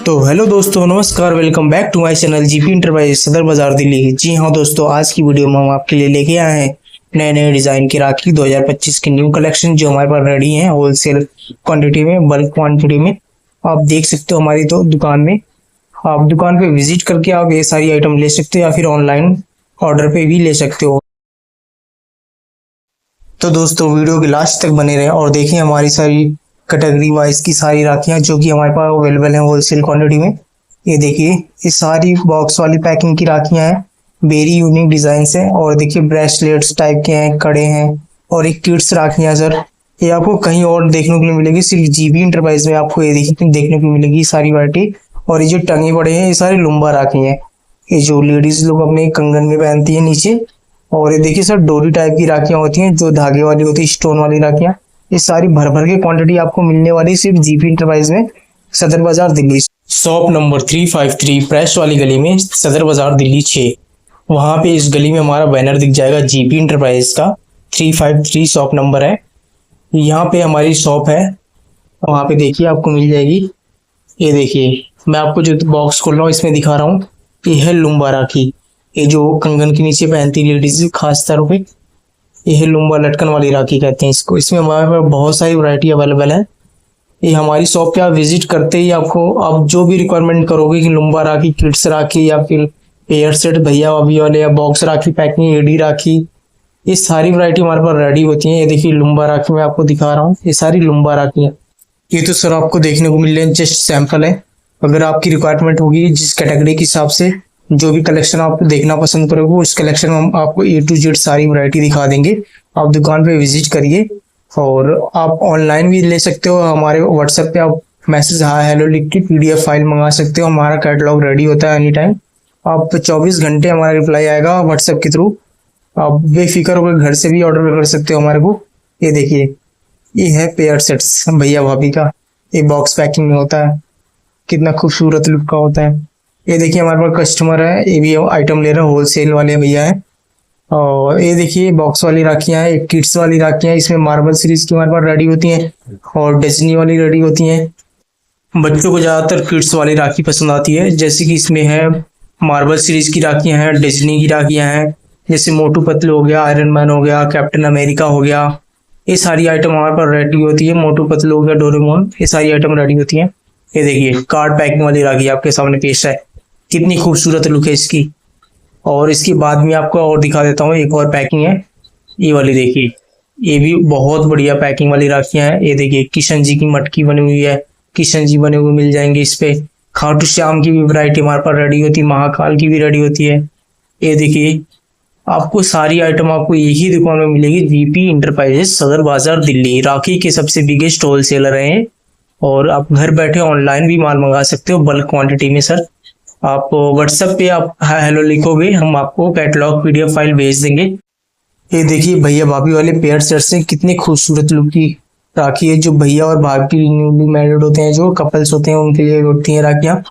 तो हेलो दोस्तों, नमस्कार। Welcome back to my channel GP enterprise Sadar Bazaar Delhi. जी हाँ दोस्तों, आज की वीडियो में हम आपके लिए लेके आए हैं नए नए डिजाइन की राखी 2025 की न्यू कलेक्शन जो हमारे पास रेडी है होलसेल क्वांटिटी में, बल्क क्वांटिटी में। आप देख सकते हो हमारी तो दुकान में। आप दुकान पे विजिट करके आप ये सारी आइटम ले सकते हो या फिर ऑनलाइन ऑर्डर पे भी ले सकते हो। तो दोस्तों वीडियो के लास्ट तक बने रहें और देखें हमारी सारी कैटेगरी वाइज की सारी राखियां जो कि हमारे पास अवेलेबल हैं होलसेल क्वांटिटी में। ये देखिए, ये सारी बॉक्स वाली पैकिंग की राखियां हैं, वेरी यूनिक डिजाइन है। और देखिए ब्रेसलेट्स टाइप के हैं, कड़े हैं और एक किड्स राखियां सर। ये आपको कहीं और देखने को नहीं मिलेगी, सिर्फ जीबी इंटरप्राइज में आपको ये देखने को मिलेगी सारी वैरायटी। और ये जो टंगे पड़े हैं ये सारी लुम्बा राखी हैं, ये जो लेडीज लोग अपने कंगन में पहनती है नीचे। और ये देखिए सर, डोरी टाइप की राखियां होती हैं जो धागे वाली होती है, स्टोन वाली राखियां। ये सारी भर भर के क्वांटिटी आपको मिलने वाली सिर्फ जीपी इंटरप्राइज में, सदर Bazaar Delhi. Shop number 353 press वाली गली में, सदर बाजार दिल्ली 6। वहां पे इस गली में हमारा बैनर दिख जाएगा जीपी इंटरप्राइज का। 353 शॉप नंबर है। यहाँ पे हमारी शॉप है, वहां पे देखिए आपको मिल जाएगी। ये देखिए, मैं आपको जो बॉक्स खोल रहा हूँ इसमें दिखा रहा हूँ, ये है लुम्बा राखी। ये जो कंगन के नीचे पहनती लेडीज खास तौर पे, ये है लुम्बा लटकन वाली राखी कहते हैं इसको। इसमें हमारे पास बहुत सारी वैरायटी अवेलेबल है। ये हमारी शॉप पे आप विजिट करते ही आपको आप जो भी रिक्वायरमेंट करोगे कि लुम्बा राखी, किड्स राखी या फिर पेयर सेट भैया भाभी वाले, या बॉक्स राखी पैकिंग, एडी राखी, ये सारी वैरायटी हमारे पास रेडी होती है। ये देखिए लुम्बा राखी मैं आपको दिखा रहा हूँ, ये सारी लुम्बा राखी है। ये तो सर आपको देखने को मिल रहे हैं, जस्ट सैंपल है। अगर आपकी रिक्वायरमेंट होगी जिस कैटेगरी के हिसाब से जो भी कलेक्शन आप देखना पसंद करोगे, उस कलेक्शन में हम आपको A to Z सारी वैरायटी दिखा देंगे। आप दुकान पे विजिट करिए और आप ऑनलाइन भी ले सकते हो। हमारे व्हाट्सएप पे आप मैसेज हाय हेलो लिख के PDF फाइल मंगा सकते हो। हमारा कैटलॉग रेडी होता है एनी टाइम। आप 24 घंटे हमारा रिप्लाई आएगा व्हाट्सएप के थ्रू। आप बेफिक्र होकर घर से भी ऑर्डर कर सकते हो हमारे को। ये देखिए, ये है पेयर सेट्स भैया भाभी का, ये बॉक्स पैकिंग में होता है, कितना खूबसूरत लुक का होता है। ये देखिए हमारे पास कस्टमर है, ये भी आइटम ले रहे हैं, होलसेल वाले भैया हैं। और ये देखिए बॉक्स वाली राखियां हैं, एक किड्स वाली राखियां हैं। इसमें मार्बल सीरीज की हमारे पास रेडी होती हैं और डिज्नी वाली रेडी होती हैं। बच्चों को ज्यादातर किड्स वाली राखी पसंद आती है, जैसे कि इसमें है मार्बल सीरीज की राखियां हैं, डिज्नी की राखियां हैं, जैसे मोटू पतलू हो गया, आयरन मैन हो गया, कैप्टन अमेरिका हो गया। ये सारी आइटम हमारे पास रेडी होती है। मोटू पतलू हो गया, डोरेमोन, ये सारी आइटम रेडी होती है। ये देखिए कार्ड पैकिंग वाली राखी आपके सामने पेश है, कितनी खूबसूरत लुक है इसकी। और इसके बाद में आपको और दिखा देता हूँ, एक और पैकिंग है, ये वाली देखिए, ये भी बहुत बढ़िया पैकिंग वाली राखियां हैं। ये देखिए किशन जी की मटकी बनी हुई है, किशन जी बने हुए मिल जाएंगे इस पे। खाटू श्याम की भी वैरायटी हमारे पास रेडी होती है, महाकाल की भी रेडी होती है। ये देखिए, आपको सारी आइटम आपको यही दुकान में मिलेगी, जीपी इंटरप्राइजेस सदर बाजार दिल्ली, राखी के सबसे बिगेस्ट होलसेलर हैं। और आप घर बैठे ऑनलाइन भी माल मंगा सकते हो बल्क क्वांटिटी में सर। आप व्हाट्सएप पे आप हाय हेलो लिखोगे, हम आपको कैटलॉग PDF फाइल भेज देंगे। ये देखिए भैया भाभी वाले पेयर सेट्स हैं, कितने खूबसूरत लुक की राखी है। जो भैया और भाभी न्यूली मैरिड होते हैं, जो कपल्स होते हैं, उनके लिए होती हैं राखियाँ।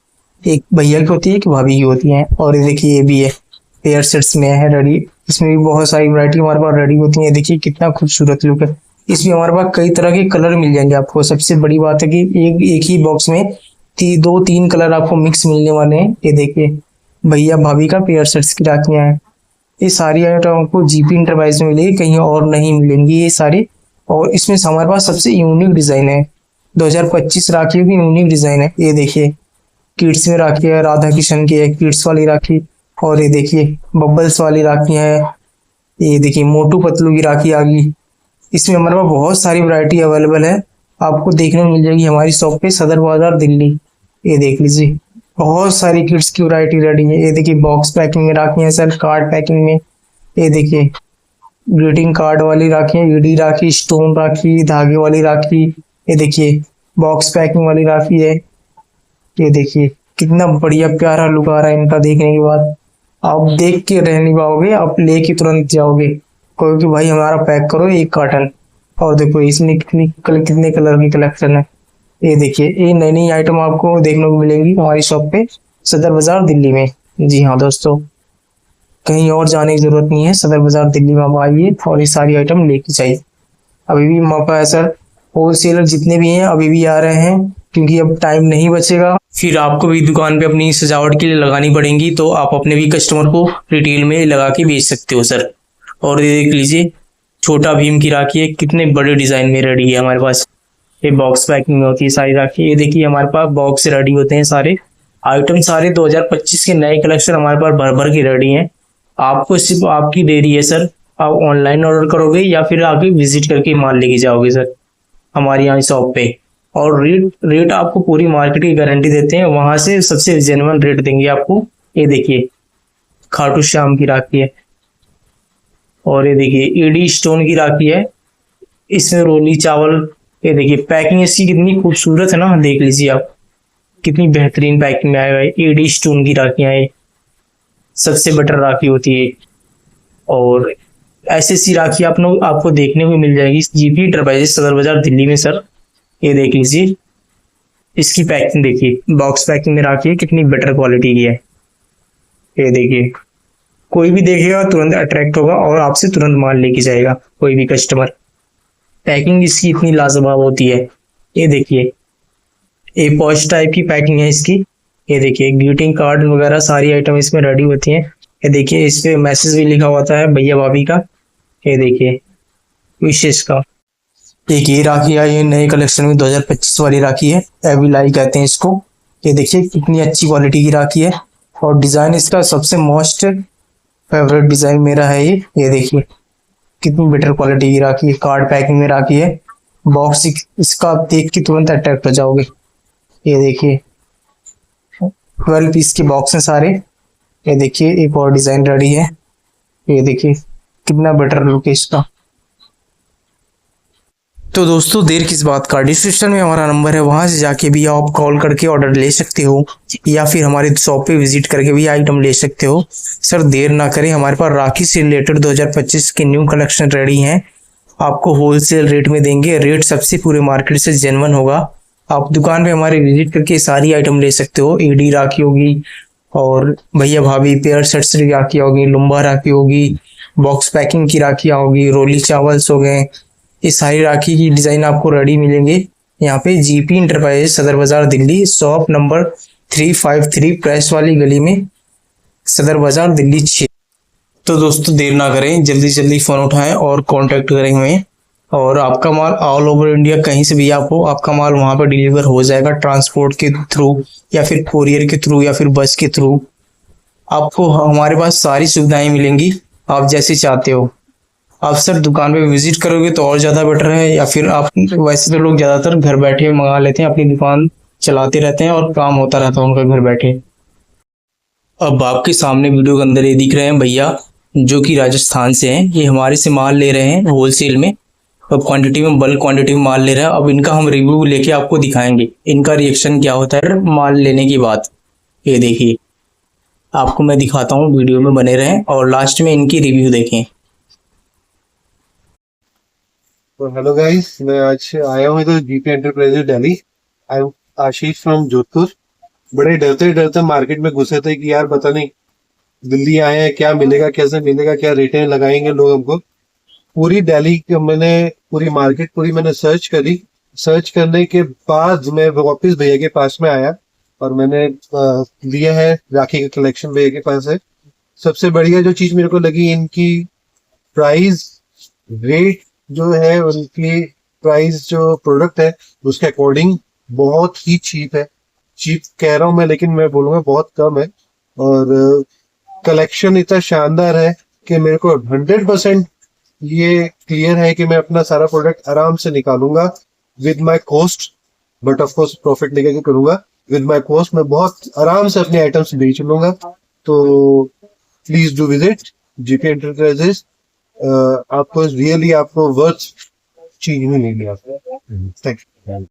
एक भैया की होती है, एक भाभी की होती हैं। और ये देखिए, ये भी है पेयर सेट्स में है रेडी। इसमें भी बहुत सारी वैरायटी हमारे पास रेडी होती है। देखिए कितना खूबसूरत लुक है। इसमें हमारे पास कई तरह के कलर मिल जाएंगे आपको। सबसे बड़ी बात है कि एक ही बॉक्स में 2-3 कलर आपको मिक्स मिलने वाले हैं। ये देखिए भैया भाभी का पेयर सेट्स की राखियां हैं। ये सारी आइटम आपको जीपी इंटरप्राइज में मिलेगी, कहीं और नहीं मिलेंगी ये सारे। और इसमें हमारे पास सबसे यूनिक डिजाइन है, 2025 राखियों की यूनिक डिजाइन है। ये देखिए किड्स में राखी है, राधा कृष्ण की है किड्स वाली राखी। और ये देखिए बबल्स वाली राखी है। ये देखिए मोटू पतलू की राखी आ गई। इसमें हमारे पास बहुत सारी वैरायटी अवेलेबल है, आपको देखने को मिल जाएगी हमारी शॉप पे, सदर बाजार दिल्ली। ये देख लीजिए बहुत सारी किड्स की वैरायटी रेडी है। ये देखिए बॉक्स पैकिंग में राखी है सर, कार्ड पैकिंग में। ये देखिए ग्रीटिंग कार्ड वाली राखी है, ईडी राखी, स्टोन राखी, धागे वाली राखी। ये देखिए बॉक्स पैकिंग वाली राखी है। ये देखिए कितना बढ़िया प्यारा लुक आ रहा है इनका। देखने के बाद आप देख के रह नहीं पाओगे, आप लेके तुरंत जाओगे, कोई कि भाई हमारा पैक करो 1 कार्टन। और देखो इसमें कितने कलर की कलेक्शन है। ये देखिए ये नई नई आइटम आपको देखने को मिलेंगी हमारी शॉप पे, सदर बाजार दिल्ली में। जी हाँ दोस्तों, कहीं और जाने की जरूरत नहीं है, सदर बाजार दिल्ली में आप आइए और ये सारी आइटम लेके जाइए। अभी भी मौका है सर, होलसेलर जितने भी हैं अभी भी आ रहे हैं, क्योंकि अब टाइम नहीं बचेगा, फिर आपको भी दुकान पे अपनी सजावट के लिए लगानी पड़ेंगी, तो आप अपने भी कस्टमर को रिटेल में लगा के बेच सकते हो सर। और ये देख लीजिए छोटा भीम की राखी है, कितने बड़े डिजाइन में रेडी है हमारे पास। ये बॉक्स पैकिंग में होती है सारी राखी। ये देखिए हमारे पास बॉक्स से रेडी होते हैं सारे आइटम, सारे 2025 के नए कलेक्शन हमारे पास भर भर के रेडी हैं। आपको सिर्फ आपकी देरी है सर, आप ऑनलाइन ऑर्डर करोगे या फिर आके विजिट करके माल लेके जाओगे सर हमारे यहाँ शॉप पे। और रेट आपको पूरी मार्केट की गारंटी देते हैं, वहां से सबसे जेन्युइन रेट देंगे आपको। ये देखिए खाटू श्याम की राखी है, और ये देखिए एडी स्टोन की राखी है, इसमें रोली चावल। ये देखिए पैकिंग इसकी कितनी खूबसूरत है ना, देख लीजिए आप कितनी बेहतरीन पैकिंग में आएगा। एडी स्टोन की राखियां है, सबसे बेटर राखी होती है। और ऐसी सी राखी आपको देखने को मिल जाएगी जीपी इंटरप्राइजेस सदर बाजार दिल्ली में सर। ये देख लीजिए इसकी पैकिंग देखिए, बॉक्स पैकिंग में राखी है, कितनी बेटर क्वालिटी की है। ये देखिए कोई भी देखेगा तुरंत अट्रैक्ट होगा और आपसे तुरंत माल लेके जाएगा कोई भी कस्टमर। पैकिंग इसकी इतनी लाजवाब होती है। ये देखिए ए पॉश टाइप की पैकिंग है इसकी। ये देखिए ग्रीटिंग कार्ड वगैरह सारी आइटम इसमें रेडी होती हैं। ये देखिए इस पे मैसेज भी लिखा होता है भैया भाभी का। ये देखिए विशेष का। एक ये राखी है, ये नए कलेक्शन में 2025 वाली राखी है, एविलाई कहते हैं इसको। ये देखिए कितनी अच्छी क्वालिटी की राखी है, और डिजाइन इसका सबसे मोस्ट फेवरेट डिजाइन मेरा है ये देखिए कितनी बेटर क्वालिटी की राखी है, कार्ड पैकिंग में राखी है। बॉक्स इसका आप देख के तुरंत अट्रैक्ट हो जाओगे। ये देखिए 12 पीस के बॉक्स हैं सारे। ये देखिए एक और डिजाइन रेडी है, ये देखिए कितना बेटर लुक है इसका। तो दोस्तों देर किस बात का, डिस्क्रिप्शन में हमारा नंबर है, वहां से जाके भी आप कॉल करके ऑर्डर ले सकते हो, या फिर हमारे शॉप पे विजिट करके भी आइटम ले सकते हो। सर देर ना करें, हमारे पास राखी से रिलेटेड 2025 के न्यू कलेक्शन रेडी हैं, आपको होलसेल रेट में देंगे। रेट सबसे पूरे मार्केट से जेन्युइन होगा। आप दुकान पे हमारे विजिट करके सारी आइटम ले सकते हो। एडी राखी होगी, और भैया भाभी पेयर सेट्स की राखी होगी, लुम्बा राखी होगी, बॉक्स पैकिंग की राखियाँ होगी, रोली चावल्स हो गए, ये सारी राखी की डिजाइन आपको रेडी मिलेंगे यहाँ पे जीपी इंटरप्राइजेज सदर Bazaar Delhi, shop number 353 press वाली गली में, सदर बाजार दिल्ली 6। तो दोस्तों देर ना करें, जल्दी जल्दी फोन उठाएं और कांटेक्ट करें हमें। और आपका माल ऑल ओवर इंडिया कहीं से भी आपका माल वहां पर डिलीवर हो जाएगा, ट्रांसपोर्ट के थ्रू या फिर कोरियर के थ्रू या फिर बस के थ्रू। आपको हमारे पास सारी सुविधाएं मिलेंगी, आप जैसे चाहते हो। आप सर दुकान पे विजिट करोगे तो और ज़्यादा बेटर है, या फिर आप वैसे तो लोग ज़्यादातर घर बैठे मंगा लेते हैं, अपनी दुकान चलाते रहते हैं और काम होता रहता है उनका घर बैठे। अब आपके सामने वीडियो के अंदर ये दिख रहे हैं भैया जो कि राजस्थान से हैं, ये हमारे से माल ले रहे हैं होलसेल में, अब क्वांटिटी में बल्क क्वांटिटी में माल ले रहे हैं। अब इनका हम रिव्यू लेके आपको दिखाएंगे, इनका रिएक्शन क्या होता है माल लेने की बात। ये देखिए आपको मैं दिखाता हूँ, वीडियो में बने रहें और लास्ट में इनकी रिव्यू देखें। तो हेलो गाइस, मैं आज आया हूँ इधर GP enterprises Delhi. I am Ashish from Jodhpur. बड़े डरते डरते मार्केट में घुसे थे कि यार पता नहीं दिल्ली आए हैं, क्या मिलेगा, कैसे मिलेगा, क्या रेटें लगाएंगे लोग हमको। पूरी दिल्ली मैंने पूरी मार्केट मैंने सर्च करी। सर्च करने के बाद मैं वापस भैया के पास में आया और मैंने लिया है राखी का कलेक्शन भैया के पास है। सबसे बढ़िया जो चीज मेरे को लगी, इनकी प्राइस रेट जो है, उनकी प्राइस जो प्रोडक्ट है उसके अकॉर्डिंग बहुत ही चीप है। चीप कह रहा हूँ मैं, लेकिन मैं बोलूँगा बहुत कम है। और कलेक्शन इतना शानदार है कि मेरे को 100% ये क्लियर है कि मैं अपना सारा प्रोडक्ट आराम से निकालूंगा with my cost, but of course profit लेके करूंगा। विद माय कॉस्ट मैं बहुत आराम से अपने आइटम्स बेच लूंगा। तो please do visit GP enterprises. आपको रियली आपको वर्थ चीज मिलेगी आपको। Thank you.